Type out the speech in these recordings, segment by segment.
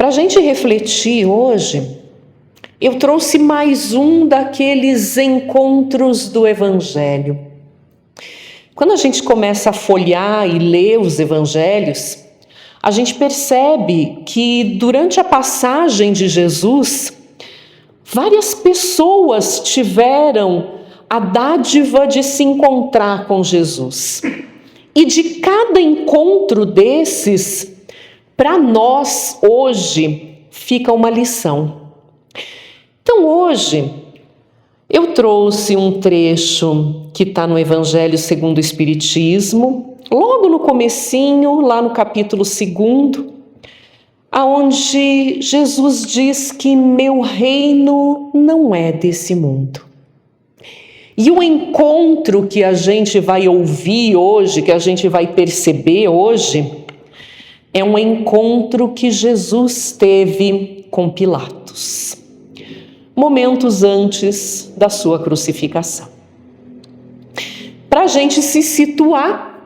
Para a gente refletir hoje, eu trouxe mais um daqueles encontros do Evangelho. Quando a gente começa a folhear e ler os Evangelhos, a gente percebe que durante a passagem de Jesus, várias pessoas tiveram a dádiva de se encontrar com Jesus. E de cada encontro desses, para nós hoje, fica uma lição. Então hoje, eu trouxe um trecho que está no Evangelho segundo o Espiritismo, logo no comecinho, lá no capítulo 2, aonde Jesus diz que meu reino não é desse mundo. E o encontro que a gente vai ouvir hoje, que a gente vai perceber hoje, é um encontro que Jesus teve com Pilatos, momentos antes da sua crucificação. Para a gente se situar,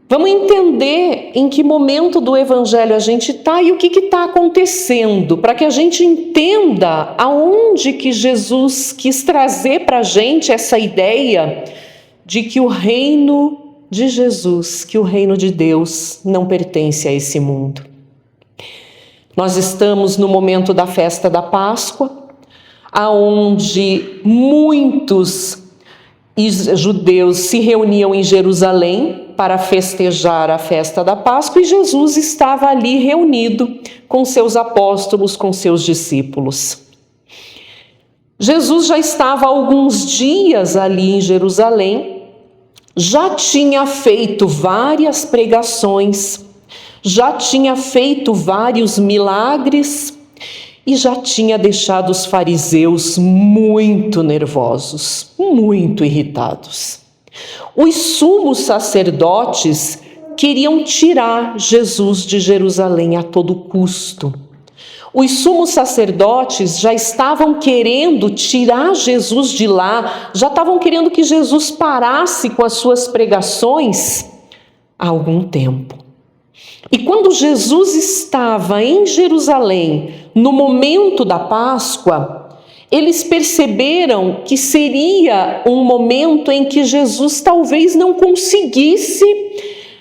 vamos entender em que momento do Evangelho a gente está e o que está acontecendo, para que a gente entenda aonde que Jesus quis trazer para a gente essa ideia de que o reino de Jesus, que o reino de Deus não pertence a esse mundo. Nós estamos no momento da festa da Páscoa, aonde muitos judeus se reuniam em Jerusalém para festejar a festa da Páscoa e Jesus estava ali reunido com seus apóstolos, com seus discípulos. Jesus já estava há alguns dias ali em Jerusalém, já tinha feito várias pregações, já tinha feito vários milagres e já tinha deixado os fariseus muito nervosos, muito irritados. Os sumos sacerdotes queriam tirar Jesus de Jerusalém a todo custo. Os sumos sacerdotes já estavam querendo tirar Jesus de lá, já estavam querendo que Jesus parasse com as suas pregações há algum tempo. E quando Jesus estava em Jerusalém, no momento da Páscoa, eles perceberam que seria um momento em que Jesus talvez não conseguisse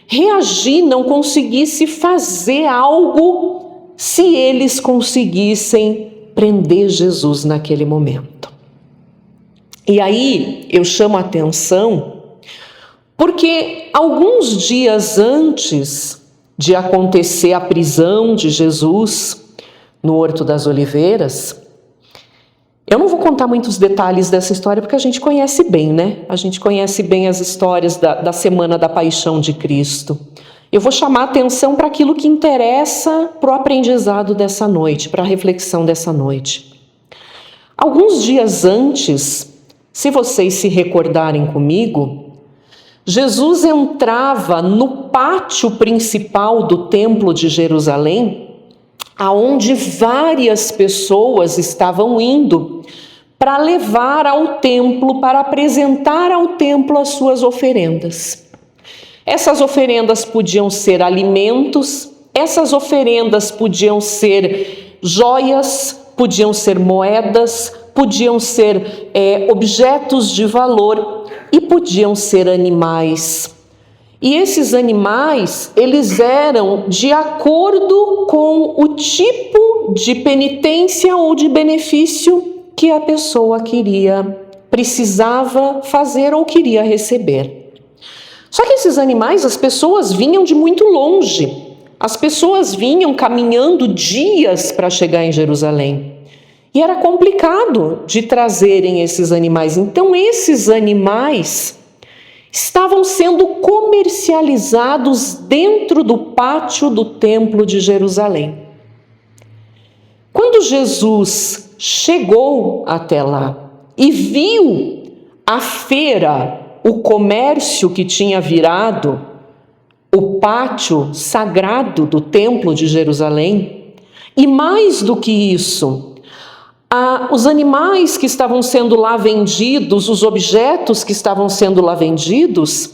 reagir, não conseguisse fazer algo se eles conseguissem prender Jesus naquele momento. E aí eu chamo a atenção porque alguns dias antes de acontecer a prisão de Jesus no Horto das Oliveiras, eu não vou contar muitos detalhes dessa história porque a gente conhece bem, né? A gente conhece bem as histórias da Semana da Paixão de Cristo. Eu vou chamar a atenção para aquilo que interessa para o aprendizado dessa noite, para a reflexão dessa noite. Alguns dias antes, se vocês se recordarem comigo, Jesus entrava no pátio principal do Templo de Jerusalém, aonde várias pessoas estavam indo para levar ao templo, para apresentar ao templo as suas oferendas. Essas oferendas podiam ser alimentos, essas oferendas podiam ser joias, podiam ser moedas, podiam ser objetos de valor e podiam ser animais. E esses animais, eles eram de acordo com o tipo de penitência ou de benefício que a pessoa precisava fazer ou queria receber. Só que esses animais, as pessoas vinham de muito longe. As pessoas vinham caminhando dias para chegar em Jerusalém. E era complicado de trazerem esses animais. Então, esses animais estavam sendo comercializados dentro do pátio do Templo de Jerusalém. Quando Jesus chegou até lá e viu a feira, o comércio que tinha virado o pátio sagrado do Templo de Jerusalém, e mais do que isso, os animais que estavam sendo lá vendidos, os objetos que estavam sendo lá vendidos,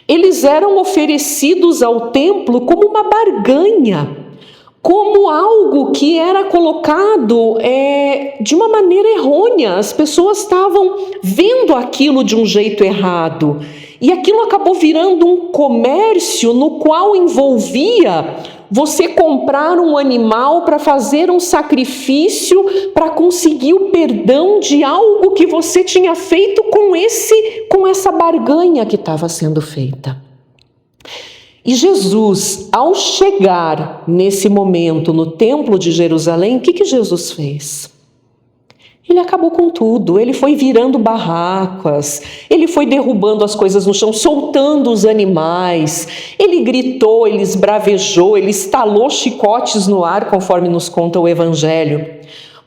eles eram oferecidos ao templo como uma barganha, como algo que era colocado de uma maneira errônea. As pessoas estavam vendo aquilo de um jeito errado. E aquilo acabou virando um comércio no qual envolvia você comprar um animal para fazer um sacrifício para conseguir o perdão de algo que você tinha feito com essa barganha que estava sendo feita. E Jesus, ao chegar nesse momento no Templo de Jerusalém, o que Jesus fez? Ele acabou com tudo, ele foi virando barracas, ele foi derrubando as coisas no chão, soltando os animais, ele gritou, ele esbravejou, ele estalou chicotes no ar, conforme nos conta o Evangelho.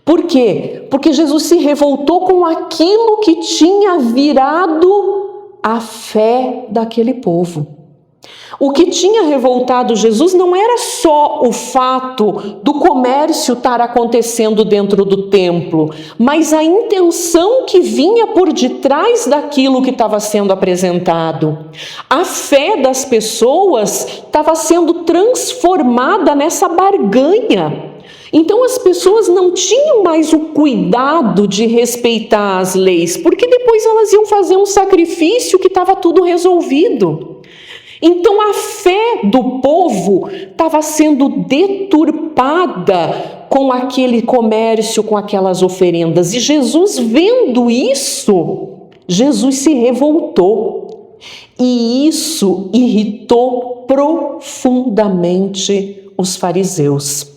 Por quê? Porque Jesus se revoltou com aquilo que tinha virado a fé daquele povo. O que tinha revoltado Jesus não era só o fato do comércio estar acontecendo dentro do templo, mas a intenção que vinha por detrás daquilo que estava sendo apresentado. A fé das pessoas estava sendo transformada nessa barganha. Então as pessoas não tinham mais o cuidado de respeitar as leis, porque depois elas iam fazer um sacrifício que estava tudo resolvido. Então a fé do povo estava sendo deturpada com aquele comércio, com aquelas oferendas. E Jesus, vendo isso, Jesus se revoltou. E isso irritou profundamente os fariseus.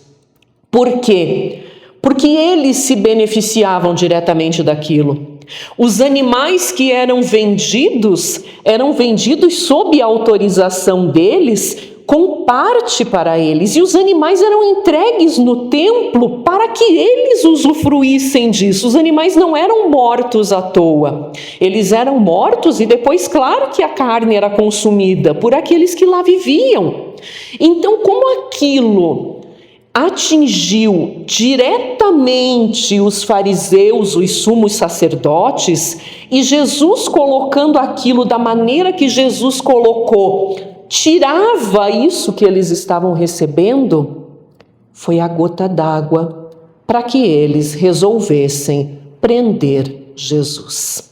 Por quê? Porque eles se beneficiavam diretamente daquilo. Os animais que eram vendidos sob a autorização deles, com parte para eles. E os animais eram entregues no templo para que eles usufruíssem disso. Os animais não eram mortos à toa. Eles eram mortos e depois, claro que a carne era consumida por aqueles que lá viviam. Então, como aquilo atingiu diretamente os fariseus, os sumos sacerdotes, e Jesus, colocando aquilo da maneira que Jesus colocou, tirava isso que eles estavam recebendo, foi a gota d'água para que eles resolvessem prender Jesus.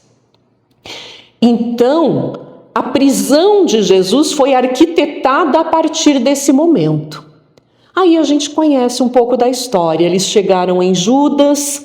Então, a prisão de Jesus foi arquitetada a partir desse momento. Aí a gente conhece um pouco da história. Eles chegaram em Judas,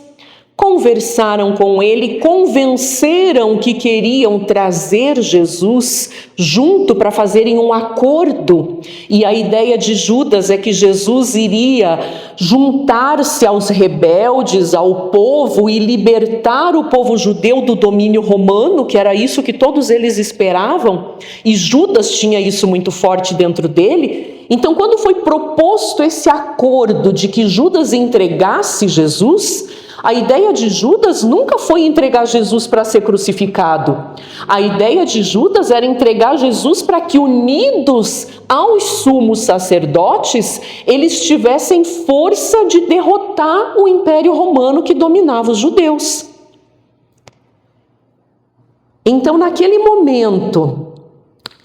conversaram com ele, convenceram que queriam trazer Jesus junto para fazerem um acordo. E a ideia de Judas é que Jesus iria juntar-se aos rebeldes, ao povo, e libertar o povo judeu do domínio romano, que era isso que todos eles esperavam. E Judas tinha isso muito forte dentro dele. Então, quando foi proposto esse acordo de que Judas entregasse Jesus, a ideia de Judas nunca foi entregar Jesus para ser crucificado. A ideia de Judas era entregar Jesus para que, unidos aos sumos sacerdotes, eles tivessem força de derrotar o Império Romano que dominava os judeus. Então, naquele momento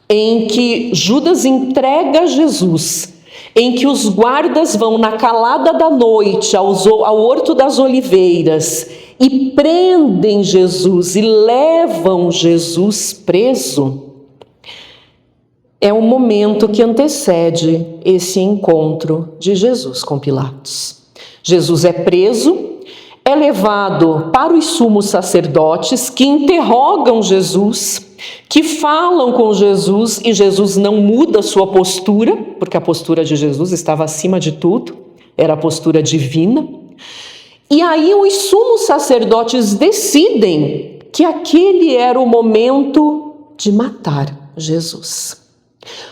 em que Judas entrega Jesus, em que os guardas vão na calada da noite ao Horto das Oliveiras e prendem Jesus e levam Jesus preso, é o momento que antecede esse encontro de Jesus com Pilatos. Jesus é preso, é levado para os sumos sacerdotes, que interrogam Jesus, que falam com Jesus, e Jesus não muda sua postura, porque a postura de Jesus estava acima de tudo, era a postura divina. E aí os sumos sacerdotes decidem que aquele era o momento de matar Jesus.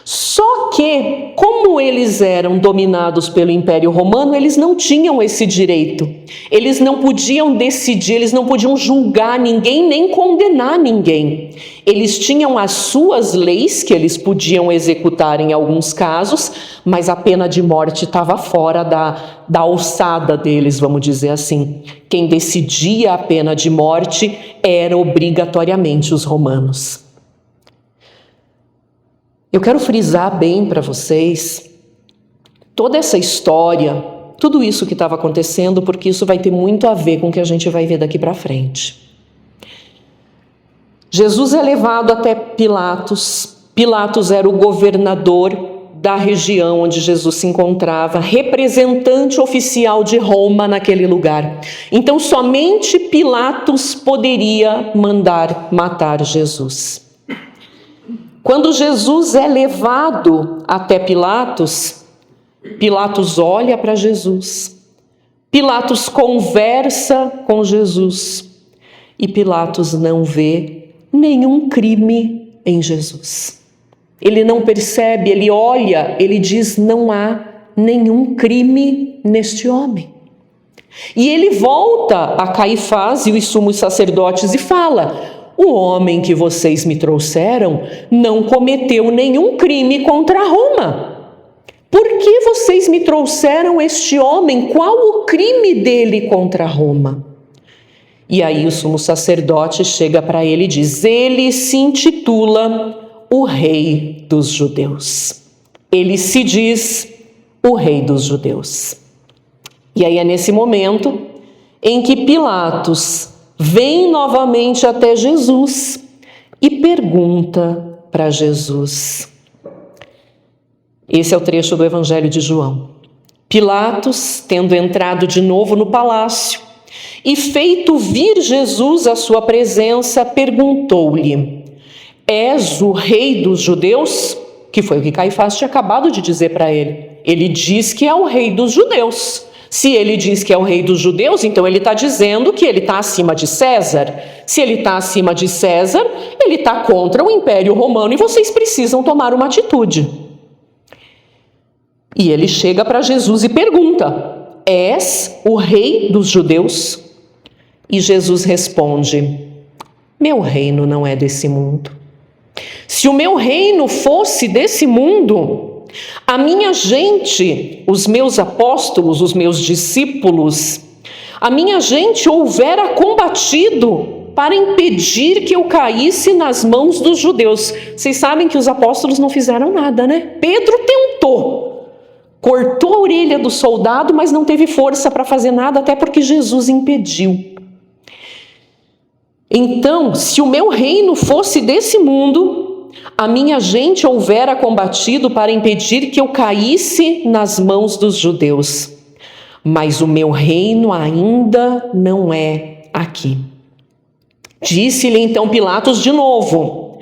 Só que, como eles eram dominados pelo Império Romano, eles não tinham esse direito. Eles não podiam decidir, eles não podiam julgar ninguém, nem condenar ninguém. Eles tinham as suas leis que eles podiam executar em alguns casos, mas a pena de morte estava fora da alçada deles, vamos dizer assim. Quem decidia a pena de morte era obrigatoriamente os romanos. Eu quero frisar bem para vocês toda essa história, tudo isso que estava acontecendo, porque isso vai ter muito a ver com o que a gente vai ver daqui para frente. Jesus é levado até Pilatos. Pilatos era o governador da região onde Jesus se encontrava, representante oficial de Roma naquele lugar. Então, somente Pilatos poderia mandar matar Jesus. Quando Jesus é levado até Pilatos, Pilatos olha para Jesus, Pilatos conversa com Jesus e Pilatos não vê nenhum crime em Jesus. Ele não percebe, ele olha, ele diz: não há nenhum crime neste homem. E ele volta a Caifás e os sumos sacerdotes e fala: o homem que vocês me trouxeram não cometeu nenhum crime contra Roma. Por que vocês me trouxeram este homem? Qual o crime dele contra Roma? E aí o sumo sacerdote chega para ele e diz: ele se intitula o Rei dos Judeus. Ele se diz o Rei dos Judeus. E aí é nesse momento em que Pilatos vem novamente até Jesus e pergunta para Jesus. Esse é o trecho do Evangelho de João. Pilatos, tendo entrado de novo no palácio e feito vir Jesus à sua presença, perguntou-lhe: és o Rei dos Judeus? Que foi o que Caifás tinha acabado de dizer para ele. Ele diz que é o Rei dos Judeus. Se ele diz que é o Rei dos Judeus, então ele está dizendo que ele está acima de César. Se ele está acima de César, ele está contra o Império Romano e vocês precisam tomar uma atitude. E ele chega para Jesus e pergunta: és o Rei dos Judeus? E Jesus responde: meu reino não é desse mundo. Se o meu reino fosse desse mundo, a minha gente, os meus apóstolos, os meus discípulos, a minha gente houvera combatido para impedir que eu caísse nas mãos dos judeus. Vocês sabem que os apóstolos não fizeram nada, né? Pedro tentou, cortou a orelha do soldado, mas não teve força para fazer nada, até porque Jesus impediu. Então, se o meu reino fosse desse mundo, a minha gente houvera combatido para impedir que eu caísse nas mãos dos judeus. Mas o meu reino ainda não é aqui. Disse-lhe então Pilatos de novo: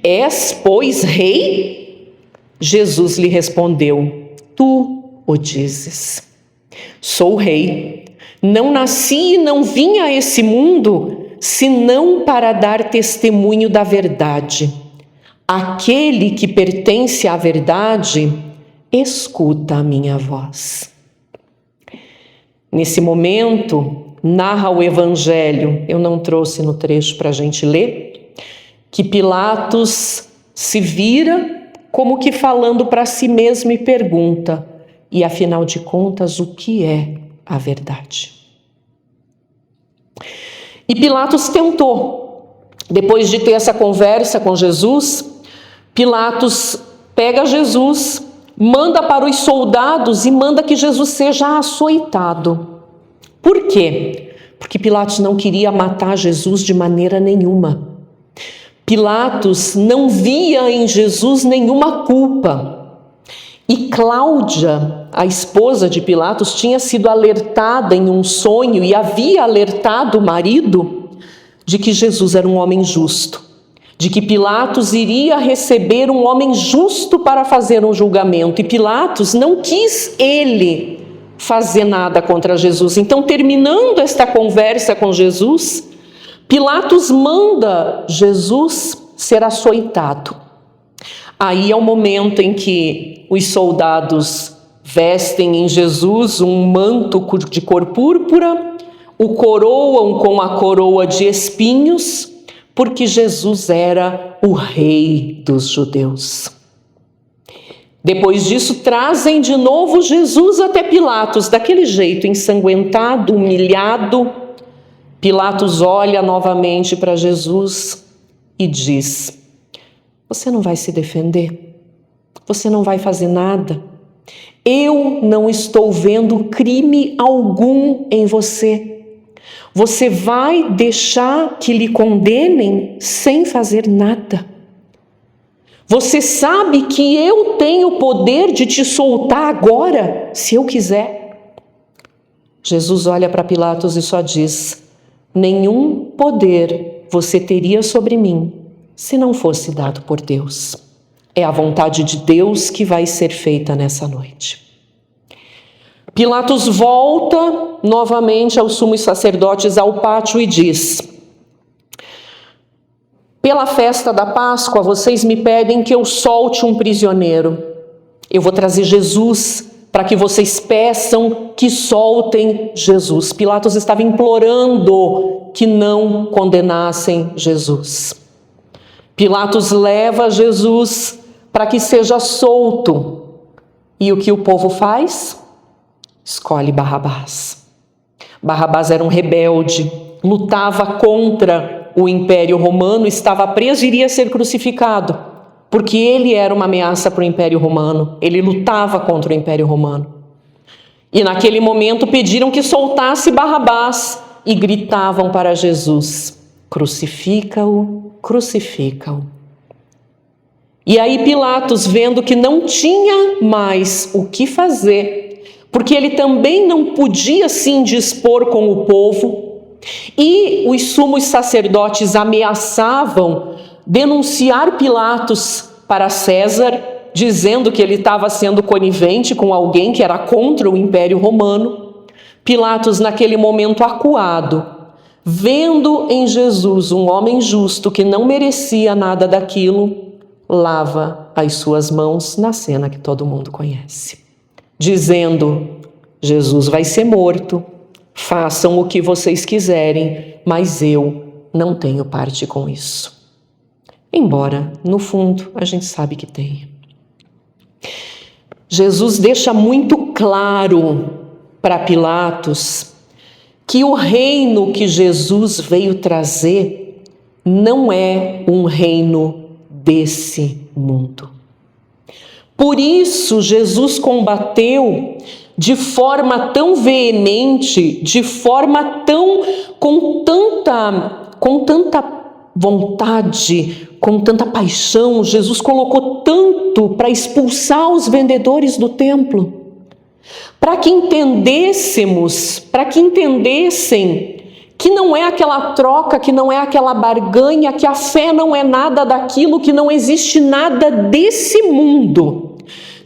és, pois, rei? Jesus lhe respondeu: tu o dizes. Sou rei. Não nasci e não vim a esse mundo senão para dar testemunho da verdade. Aquele que pertence à verdade, escuta a minha voz. Nesse momento, narra o Evangelho, eu não trouxe no trecho para a gente ler, que Pilatos se vira como que falando para si mesmo e pergunta: e afinal de contas, o que é a verdade? E Pilatos tentou. Depois de ter essa conversa com Jesus, Pilatos pega Jesus, manda para os soldados e manda que Jesus seja açoitado. Por quê? Porque Pilatos não queria matar Jesus de maneira nenhuma. Pilatos não via em Jesus nenhuma culpa. E Cláudia, a esposa de Pilatos, tinha sido alertada em um sonho e havia alertado o marido de que Jesus era um homem justo, de que Pilatos iria receber um homem justo para fazer um julgamento. E Pilatos não quis ele fazer nada contra Jesus. Então, terminando esta conversa com Jesus, Pilatos manda Jesus ser açoitado. Aí é o momento em que os soldados vestem em Jesus um manto de cor púrpura, o coroam com a coroa de espinhos, porque Jesus era o Rei dos Judeus. Depois disso, trazem de novo Jesus até Pilatos, daquele jeito, ensanguentado, humilhado. Pilatos olha novamente para Jesus e diz: você não vai se defender? Você não vai fazer nada? Eu não estou vendo crime algum em você. Você vai deixar que lhe condenem sem fazer nada. Você sabe que eu tenho o poder de te soltar agora, se eu quiser. Jesus olha para Pilatos e só diz: nenhum poder você teria sobre mim se não fosse dado por Deus. É a vontade de Deus que vai ser feita nessa noite. Pilatos volta novamente aos sumos sacerdotes ao pátio e diz: pela festa da Páscoa, vocês me pedem que eu solte um prisioneiro. Eu vou trazer Jesus para que vocês peçam que soltem Jesus. Pilatos estava implorando que não condenassem Jesus. Pilatos leva Jesus para que seja solto. E o que o povo faz? Escolhe Barrabás. Barrabás era um rebelde, lutava contra o Império Romano, estava preso e iria ser crucificado, porque ele era uma ameaça para o Império Romano, ele lutava contra o Império Romano. E naquele momento pediram que soltasse Barrabás e gritavam para Jesus: crucifica-o, crucifica-o. E aí Pilatos, vendo que não tinha mais o que fazer, porque ele também não podia se indispor com o povo, e os sumos sacerdotes ameaçavam denunciar Pilatos para César, dizendo que ele estava sendo conivente com alguém que era contra o Império Romano. Pilatos, naquele momento acuado, vendo em Jesus um homem justo que não merecia nada daquilo, lava as suas mãos na cena que todo mundo conhece, dizendo: Jesus vai ser morto, façam o que vocês quiserem, mas eu não tenho parte com isso. Embora, no fundo, a gente sabe que tem. Jesus deixa muito claro para Pilatos que o reino que Jesus veio trazer não é um reino desse mundo. Por isso, Jesus combateu de forma tão veemente, de forma tão com tanta vontade, com tanta paixão. Jesus colocou tanto para expulsar os vendedores do templo, para que entendessem que não é aquela troca, que não é aquela barganha, que a fé não é nada daquilo, que não existe nada desse mundo,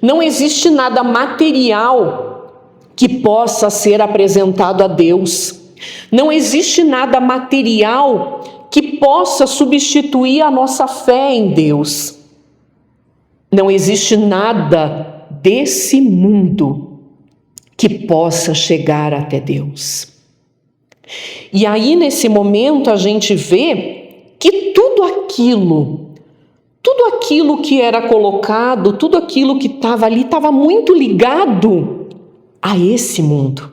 não existe nada material que possa ser apresentado a Deus, não existe nada material que possa substituir a nossa fé em Deus, não existe nada desse mundo que possa chegar até Deus. E aí, nesse momento, a gente vê que tudo aquilo que era colocado, tudo aquilo que estava ali, estava muito ligado a esse mundo.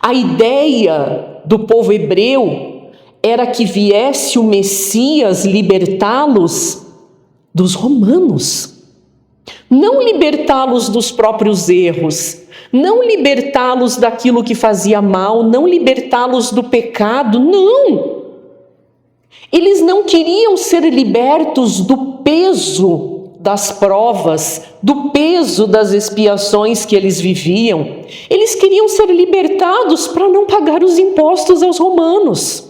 A ideia do povo hebreu era que viesse o Messias libertá-los dos romanos, não libertá-los dos próprios erros, não libertá-los daquilo que fazia mal, não libertá-los do pecado, não. Eles não queriam ser libertos do peso das provas, do peso das expiações que eles viviam. Eles queriam ser libertados para não pagar os impostos aos romanos.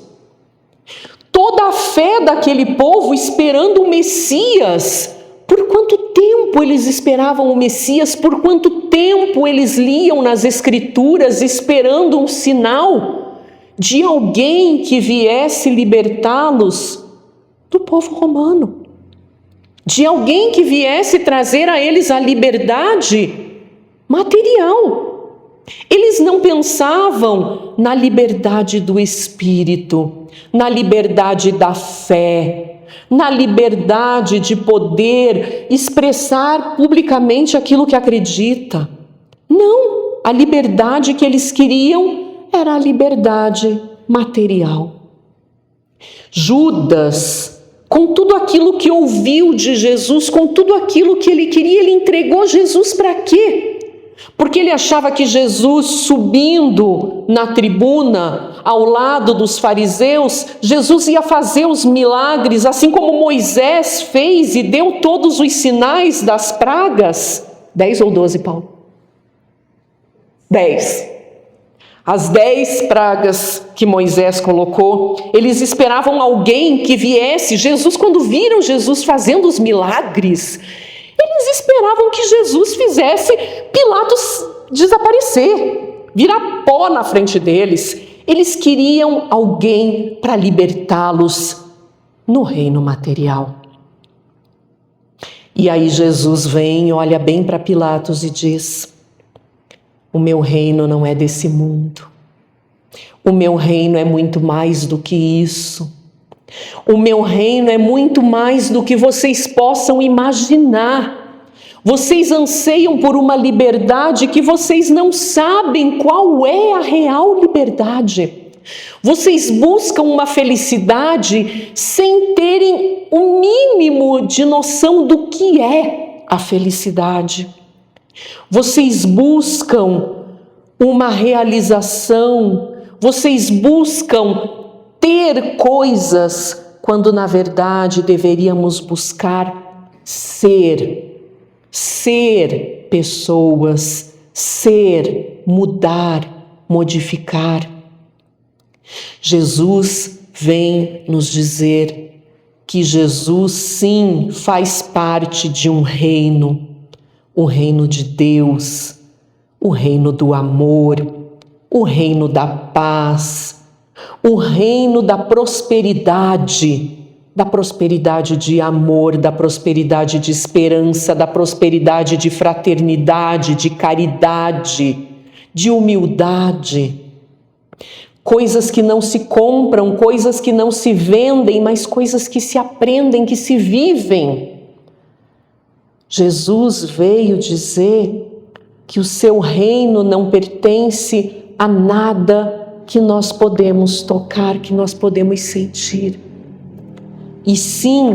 Toda a fé daquele povo esperando o Messias. Por quanto tempo eles esperavam o Messias? Por quanto tempo eles liam nas Escrituras esperando um sinal de alguém que viesse libertá-los do povo romano? De alguém que viesse trazer a eles a liberdade material. Eles não pensavam na liberdade do espírito, na liberdade da fé, na liberdade de poder expressar publicamente aquilo que acredita. Não, a liberdade que eles queriam era a liberdade material. Judas, com tudo aquilo que ouviu de Jesus, com tudo aquilo que ele queria, ele entregou Jesus para quê? Porque ele achava que Jesus, subindo na tribuna ao lado dos fariseus, Jesus ia fazer os milagres, assim como Moisés fez e deu todos os sinais das pragas. 10 ou 12, Paulo? 10. As 10 pragas que Moisés colocou, eles esperavam alguém que viesse. Jesus, quando viram Jesus fazendo os milagres, eles esperavam que Jesus fizesse Pilatos desaparecer, virar pó na frente deles. Eles queriam alguém para libertá-los no reino material. E aí Jesus vem, olha bem para Pilatos e diz: o meu reino não é desse mundo. O meu reino é muito mais do que isso. O meu reino é muito mais do que vocês possam imaginar. Vocês anseiam por uma liberdade que vocês não sabem qual é a real liberdade. Vocês buscam uma felicidade sem terem o mínimo de noção do que é a felicidade. Vocês buscam uma realização, vocês buscam ter coisas, quando na verdade deveríamos buscar ser pessoas, mudar, modificar. Jesus vem nos dizer que Jesus sim faz parte de um reino, o reino de Deus, o reino do amor, o reino da paz, o reino da prosperidade de amor, da prosperidade de esperança, da prosperidade de fraternidade, de caridade, de humildade. Coisas que não se compram, coisas que não se vendem, mas coisas que se aprendem, que se vivem. Jesus veio dizer que o seu reino não pertence a nada que nós podemos tocar, que nós podemos sentir, e sim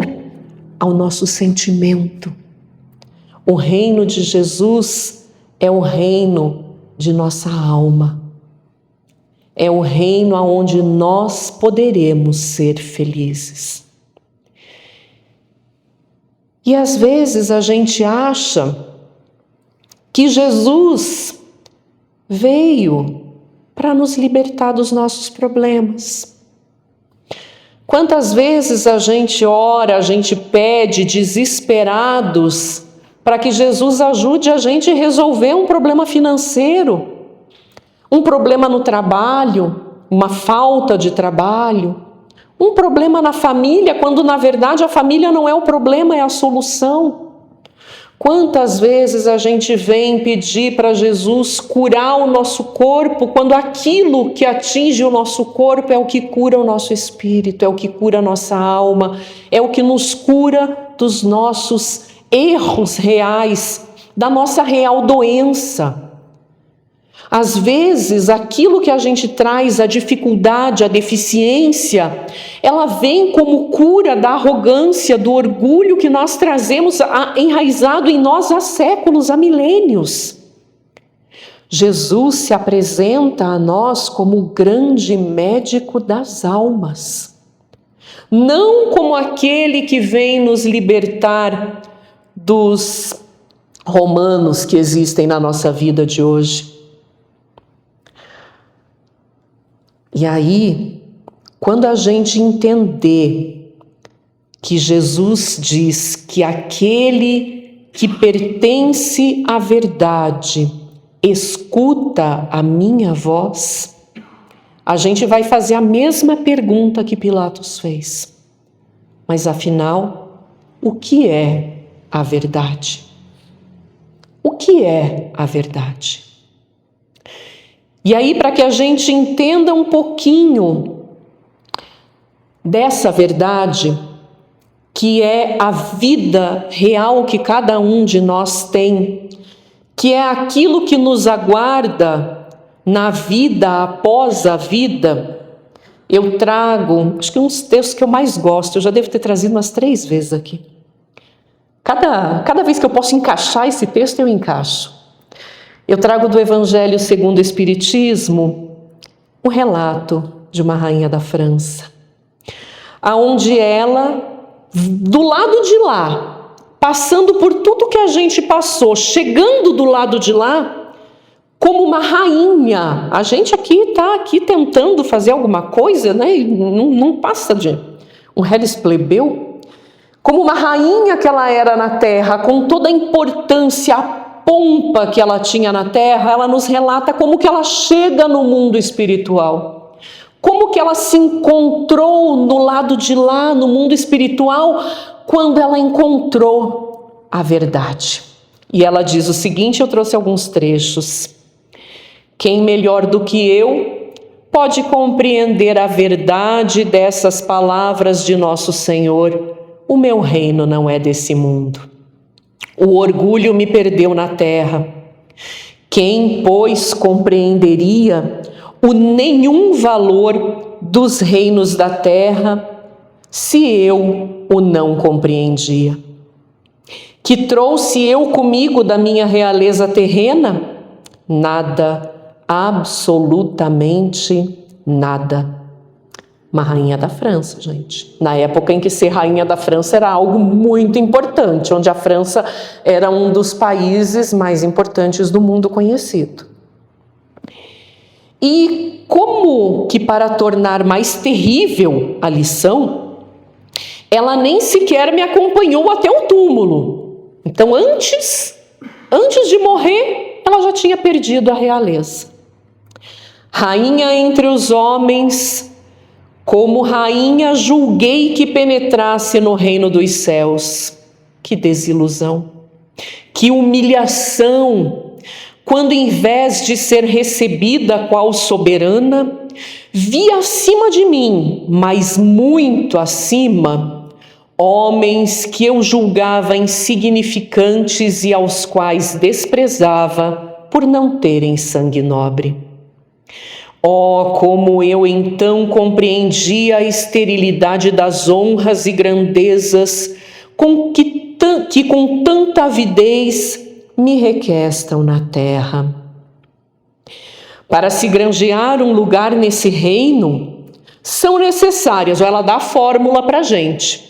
ao nosso sentimento. O reino de Jesus é o reino de nossa alma. É o reino onde nós poderemos ser felizes. E às vezes a gente acha que Jesus veio para nos libertar dos nossos problemas. Quantas vezes a gente ora, a gente pede desesperados para que Jesus ajude a gente a resolver um problema financeiro, um problema no trabalho, uma falta de trabalho, um problema na família, quando na verdade a família não é o problema, é a solução. Quantas vezes a gente vem pedir para Jesus curar o nosso corpo, quando aquilo que atinge o nosso corpo é o que cura o nosso espírito, é o que cura a nossa alma, é o que nos cura dos nossos erros reais, da nossa real doença. Às vezes, aquilo que a gente traz, a dificuldade, a deficiência, ela vem como cura da arrogância, do orgulho que nós trazemos enraizado em nós há séculos, há milênios. Jesus se apresenta a nós como o grande médico das almas, não como aquele que vem nos libertar dos romanos que existem na nossa vida de hoje. E aí, quando a gente entender que Jesus diz que aquele que pertence à verdade escuta a minha voz, a gente vai fazer a mesma pergunta que Pilatos fez. Mas afinal, o que é a verdade? O que é a verdade? E aí, para que a gente entenda um pouquinho dessa verdade, que é a vida real que cada um de nós tem, que é aquilo que nos aguarda na vida após a vida, eu trago, acho que uns textos que eu mais gosto, eu já devo ter trazido umas 3 vezes aqui. Cada vez que eu posso encaixar esse texto, eu encaixo. Eu trago do Evangelho segundo o Espiritismo um relato de uma rainha da França, aonde ela, do lado de lá, passando por tudo que a gente passou, chegando do lado de lá, como uma rainha. A gente aqui está tentando fazer alguma coisa, né? E não passa de um reles plebeu. Como uma rainha que ela era na terra, com toda a importância, a pompa que ela tinha na terra, ela nos relata como que ela chega no mundo espiritual. Como que ela se encontrou no lado de lá, no mundo espiritual, quando ela encontrou a verdade. E ela diz o seguinte, eu trouxe alguns trechos. Quem melhor do que eu pode compreender a verdade dessas palavras de nosso Senhor? O meu reino não é desse mundo. O orgulho me perdeu na terra. Quem, pois, compreenderia o nenhum valor dos reinos da terra se eu o não compreendia? Que trouxe eu comigo da minha realeza terrena? Nada, absolutamente nada. Uma rainha da França, gente. Na época em que ser rainha da França era algo muito importante, onde a França era um dos países mais importantes do mundo conhecido. E como que para tornar mais terrível a lição, ela nem sequer me acompanhou até o túmulo. Então, antes de morrer, ela já tinha perdido a realeza. Rainha entre os homens, como rainha julguei que penetrasse no reino dos céus. Que desilusão, que humilhação, quando em vez de ser recebida qual soberana, vi acima de mim, mas muito acima, homens que eu julgava insignificantes e aos quais desprezava por não terem sangue nobre. Oh, como eu então compreendi a esterilidade das honras e grandezas que com tanta avidez me requestam na terra. Para se granjear um lugar nesse reino, são necessárias, ela dá a fórmula para a gente,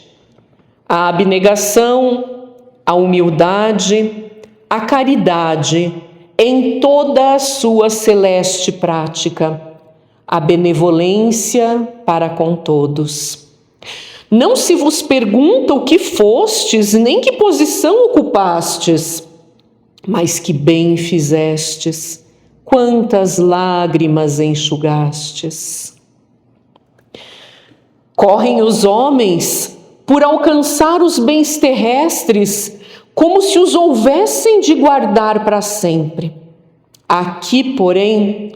a abnegação, a humildade, a caridade, em toda a sua celeste prática, a benevolência para com todos. Não se vos pergunta o que fostes, nem que posição ocupastes, mas que bem fizestes, quantas lágrimas enxugastes. Correm os homens por alcançar os bens terrestres, como se os houvessem de guardar para sempre. Aqui, porém,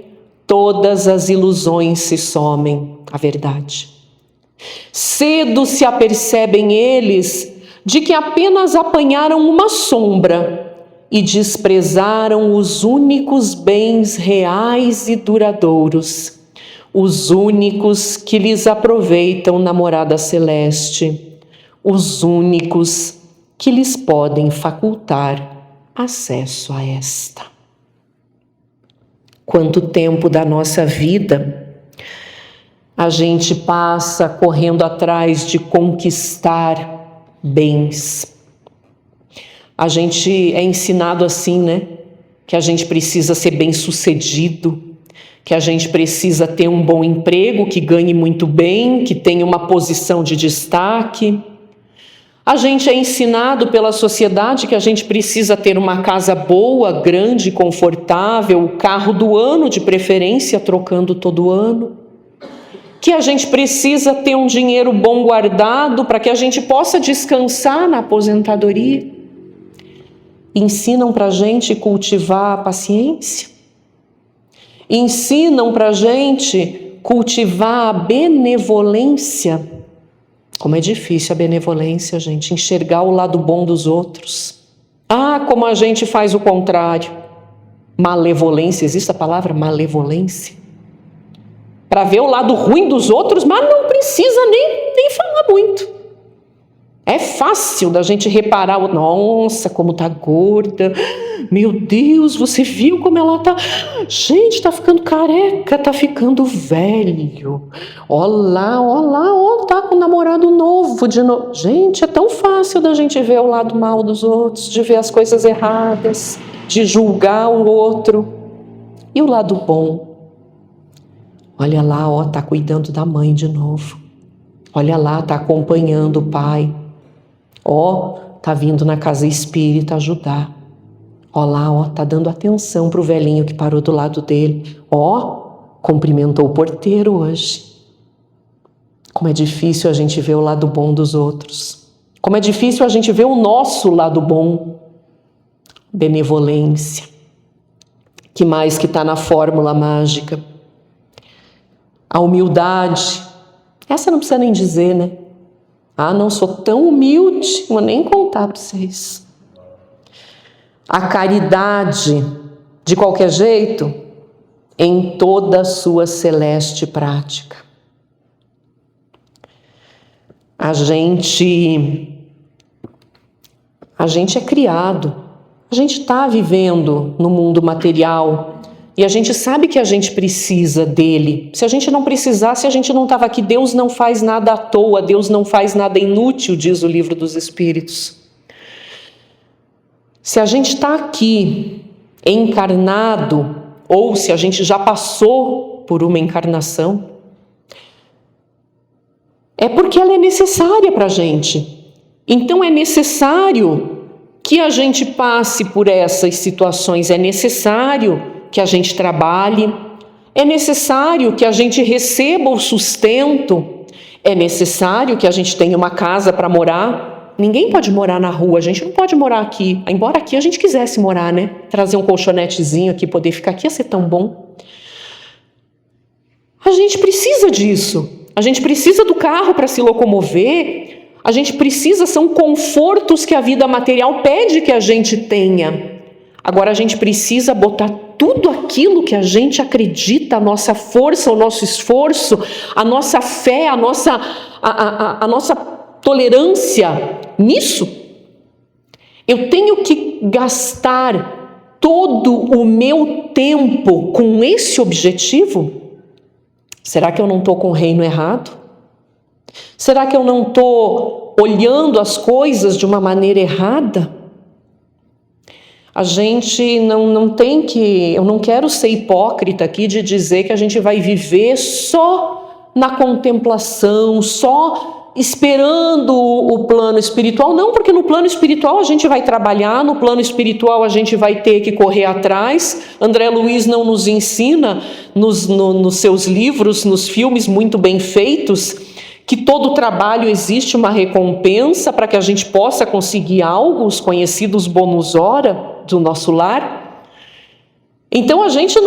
todas as ilusões se somem à verdade. Cedo se apercebem eles de que apenas apanharam uma sombra e desprezaram os únicos bens reais e duradouros, os únicos que lhes aproveitam na morada celeste, os únicos que lhes podem facultar acesso a esta. Quanto tempo da nossa vida a gente passa correndo atrás de conquistar bens. A gente é ensinado assim, né? Que a gente precisa ser bem-sucedido, que a gente precisa ter um bom emprego, que ganhe muito bem, que tenha uma posição de destaque. A gente é ensinado pela sociedade que a gente precisa ter uma casa boa, grande, confortável, o carro do ano de preferência, trocando todo ano. Que a gente precisa ter um dinheiro bom guardado para que a gente possa descansar na aposentadoria. Ensinam para a gente cultivar a paciência. Ensinam para a gente cultivar a benevolência. Como é difícil a benevolência, gente, enxergar o lado bom dos outros. Ah, como a gente faz o contrário. Malevolência, existe a palavra malevolência? para ver o lado ruim dos outros, mas não precisa nem falar muito. É fácil da gente reparar, nossa, como tá gorda, meu Deus, você viu como ela tá, gente, tá ficando careca, tá ficando velho, ó lá, ó, tá com um namorado novo de novo. Gente, é tão fácil da gente ver o lado mal dos outros, de ver as coisas erradas, de julgar o outro. E o lado bom? Olha lá, ó, tá cuidando da mãe de novo. Olha lá, tá acompanhando o pai. Ó, tá vindo na casa espírita ajudar. Ó lá, ó, tá dando atenção pro velhinho que parou do lado dele. Ó, cumprimentou o porteiro hoje. Como é difícil a gente ver o lado bom dos outros. Como é difícil a gente ver o nosso lado bom. Benevolência. Que mais que tá na fórmula mágica? A humildade. Essa não precisa nem dizer, né? Ah, não sou tão humilde, vou nem contar para vocês. A caridade, de qualquer jeito, em toda a sua celeste prática. A gente é criado, a gente está vivendo no mundo material e a gente sabe que a gente precisa dele. Se a gente não precisasse, a gente não estava aqui. Deus não faz nada à toa, Deus não faz nada inútil, diz o Livro dos Espíritos. Se a gente está aqui encarnado, ou se a gente já passou por uma encarnação, é porque ela é necessária para a gente. Então é necessário que a gente passe por essas situações, é necessário que a gente trabalhe, é necessário que a gente receba o sustento, é necessário que a gente tenha uma casa para morar. Ninguém pode morar na rua, a gente não pode morar aqui, embora aqui a gente quisesse morar, né? Trazer um colchonetezinho aqui, poder ficar aqui ia ser tão bom. A gente precisa disso, a gente precisa do carro para se locomover, a gente precisa, são confortos que a vida material pede que a gente tenha. Agora a gente precisa botar tudo aquilo que a gente acredita, a nossa força, o nosso esforço, a nossa fé, a nossa tolerância nisso. Eu tenho que gastar todo o meu tempo com esse objetivo? Será que eu não estou com o reino errado? Será que eu não estou olhando as coisas de uma maneira errada? A gente não tem que... Eu não quero ser hipócrita aqui de dizer que a gente vai viver só na contemplação, só esperando o plano espiritual. Não, porque no plano espiritual a gente vai trabalhar, no plano espiritual a gente vai ter que correr atrás. André Luiz não nos ensina nos seus livros, nos filmes muito bem feitos, que todo trabalho existe uma recompensa para que a gente possa conseguir algo, os conhecidos bônus hora do nosso lar. Então a gente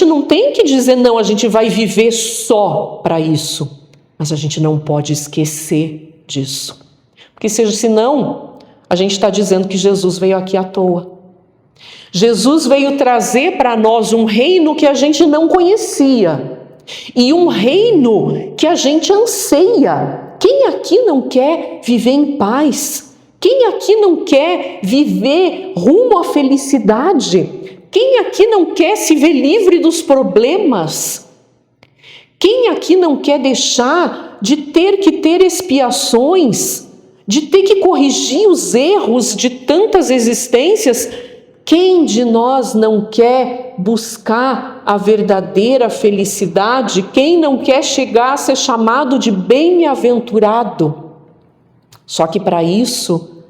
não tem que dizer, não, a gente vai viver só para isso, mas a gente não pode esquecer disso, porque senão a gente está dizendo que Jesus veio aqui à toa. Jesus veio trazer para nós um reino que a gente não conhecia, e um reino que a gente anseia. Quem aqui não quer viver em paz? Quem aqui não quer viver rumo à felicidade? Quem aqui não quer se ver livre dos problemas? Quem aqui não quer deixar de ter que ter expiações, de ter que corrigir os erros de tantas existências? Quem de nós não quer buscar a verdadeira felicidade? Quem não quer chegar a ser chamado de bem-aventurado? Só que para isso,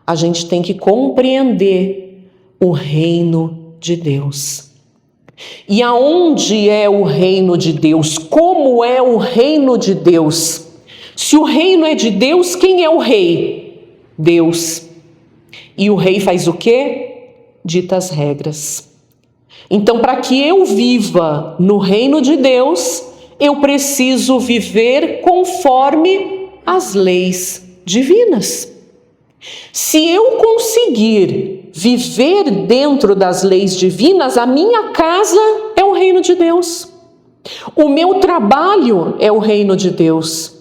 a gente tem que compreender o reino de Deus. E aonde é o reino de Deus? Como é o reino de Deus? Se o reino é de Deus, quem é o rei? Deus. E o rei faz o quê? Dita as regras. Então, para que eu viva no reino de Deus, eu preciso viver conforme as leis divinas. Se eu conseguir viver dentro das leis divinas, a minha casa é o reino de Deus. O meu trabalho é o reino de Deus.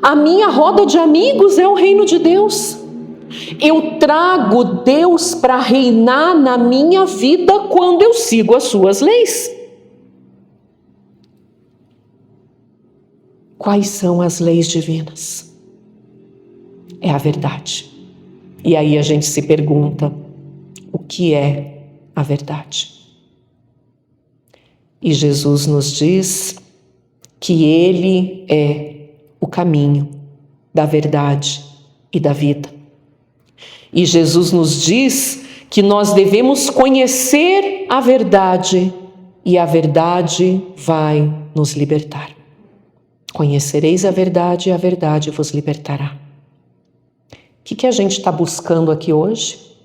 A minha roda de amigos é o reino de Deus. Eu trago Deus para reinar na minha vida quando eu sigo as suas leis. Quais são as leis divinas? É a verdade. E aí a gente se pergunta, o que é a verdade? E Jesus nos diz que Ele é o caminho da verdade e da vida. E Jesus nos diz que nós devemos conhecer a verdade e a verdade vai nos libertar. Conhecereis a verdade e a verdade vos libertará. O que a gente está buscando aqui hoje?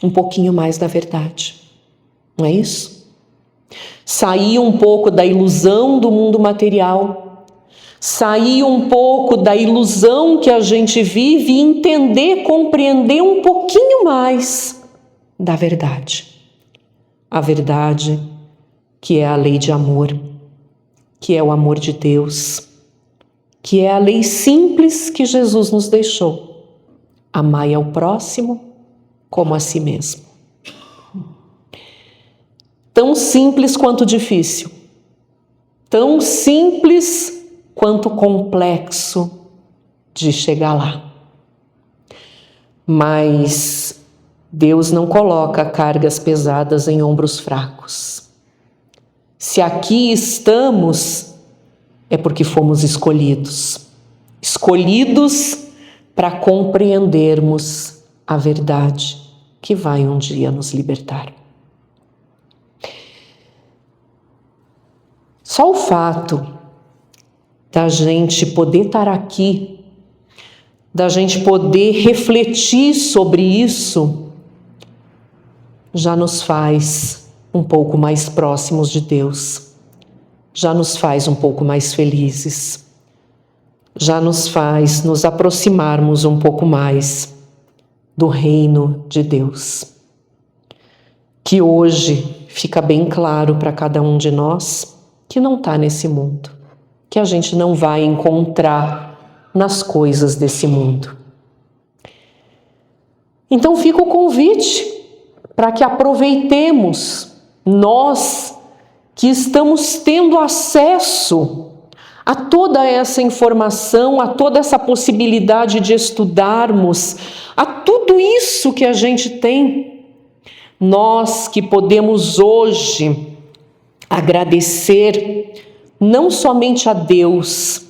Um pouquinho mais da verdade, não é isso? Sair um pouco da ilusão do mundo material, sair um pouco da ilusão que a gente vive e entender, compreender um pouquinho mais da verdade. A verdade que é a lei de amor, que é o amor de Deus, que é a lei simples que Jesus nos deixou. Amai ao próximo como a si mesmo. Tão simples quanto difícil, tão simples quanto complexo de chegar lá. Mas Deus não coloca cargas pesadas em ombros fracos. Se aqui estamos, é porque fomos escolhidos. Escolhidos para compreendermos a verdade que vai um dia nos libertar. Só o fato da gente poder estar aqui, da gente poder refletir sobre isso, já nos faz um pouco mais próximos de Deus, já nos faz um pouco mais felizes, já nos faz nos aproximarmos um pouco mais do reino de Deus. Que hoje fica bem claro para cada um de nós que não está nesse mundo, que a gente não vai encontrar nas coisas desse mundo. Então fica o convite para que aproveitemos, nós que estamos tendo acesso a toda essa informação, a toda essa possibilidade de estudarmos, a tudo isso que a gente tem, nós que podemos hoje agradecer não somente a Deus,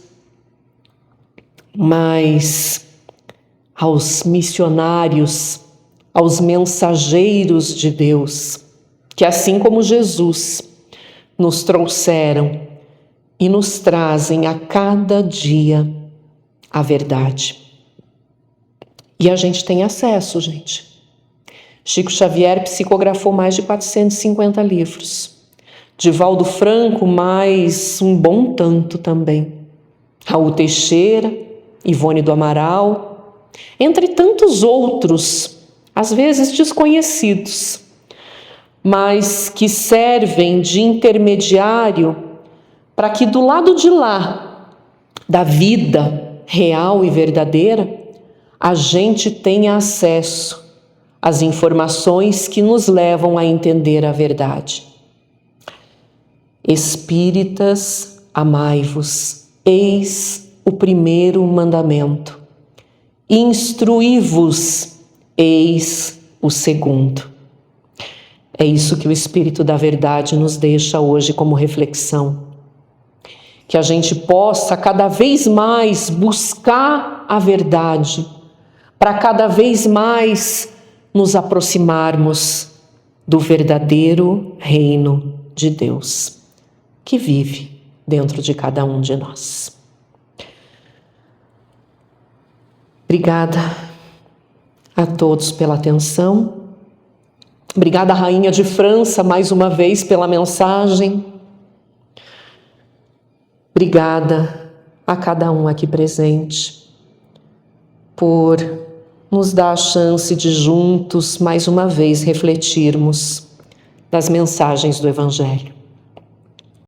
mas aos missionários, aos mensageiros de Deus, que assim como Jesus nos trouxeram e nos trazem a cada dia a verdade. E a gente tem acesso, gente. Chico Xavier psicografou mais de 450 livros. Divaldo Franco, mais um bom tanto também. Raul Teixeira, Ivone do Amaral, entre tantos outros, às vezes desconhecidos, mas que servem de intermediário para que do lado de lá, da vida real e verdadeira, a gente tenha acesso às informações que nos levam a entender a verdade. Espíritas, amai-vos, eis o primeiro mandamento. Instruí-vos, eis o segundo. É isso que o Espírito da Verdade nos deixa hoje como reflexão. Que a gente possa cada vez mais buscar a verdade, para cada vez mais nos aproximarmos do verdadeiro reino de Deus, que vive dentro de cada um de nós. Obrigada a todos pela atenção. Obrigada, Rainha de França, mais uma vez pela mensagem. Obrigada a cada um aqui presente por nos dar a chance de juntos, mais uma vez, refletirmos das mensagens do Evangelho.